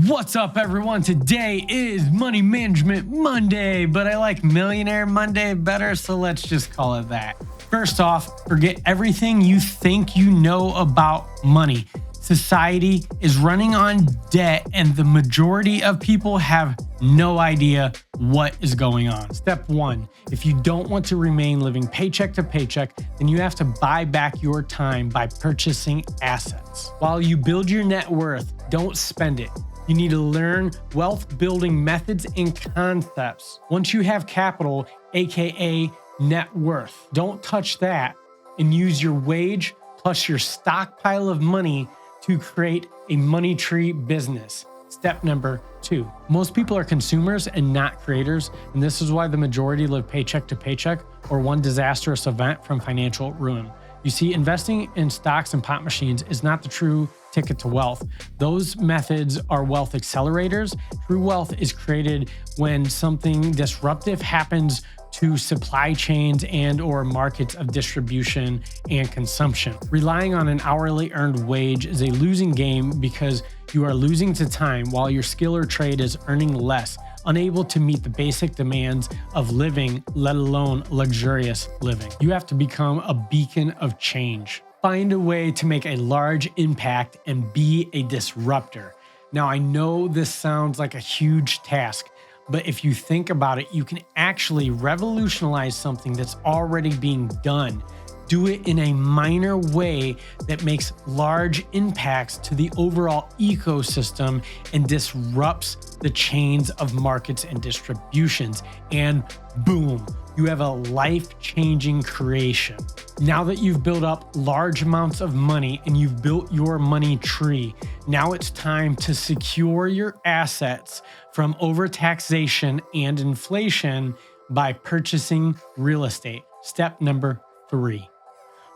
What's up, everyone? Today is Money Management Monday, but I like Millionaire Monday better, so let's just call it that. First off, forget everything you think you know about money. Society is running on debt, and the majority of people have no idea what is going on. Step one, if you don't want to remain living paycheck to paycheck, then you have to buy back your time by purchasing assets. While you build your net worth, don't spend it. You need to learn wealth building methods and concepts. Once you have capital, aka net worth, don't touch that and use your wage plus your stockpile of money to create a money tree business. Step number two, most people are consumers and not creators, and this is why the majority live paycheck to paycheck or one disastrous event from financial ruin. You see, investing in stocks and pop machines is not the true ticket to wealth. Those methods are wealth accelerators. True wealth is created when something disruptive happens to supply chains and or markets of distribution and consumption. Relying on an hourly earned wage is a losing game because you are losing to time while your skill or trade is earning less, unable to meet the basic demands of living, let alone luxurious living. You have to become a beacon of change. Find a way to make a large impact and be a disruptor. Now, I know this sounds like a huge task, but if you think about it, you can actually revolutionize something that's already being done. Do it in a minor way that makes large impacts to the overall ecosystem and disrupts the chains of markets and distributions. And boom, you have a life-changing creation. Now that you've built up large amounts of money and you've built your money tree, now it's time to secure your assets from overtaxation and inflation by purchasing real estate. Step number three.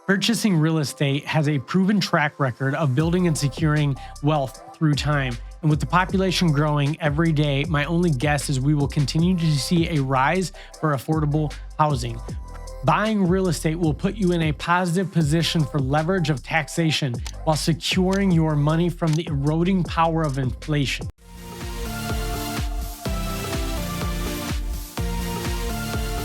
Purchasing real estate has a proven track record of building and securing wealth through time. And with the population growing every day, my only guess is we will continue to see a rise for affordable housing. Buying real estate will put you in a positive position for leverage of taxation while securing your money from the eroding power of inflation.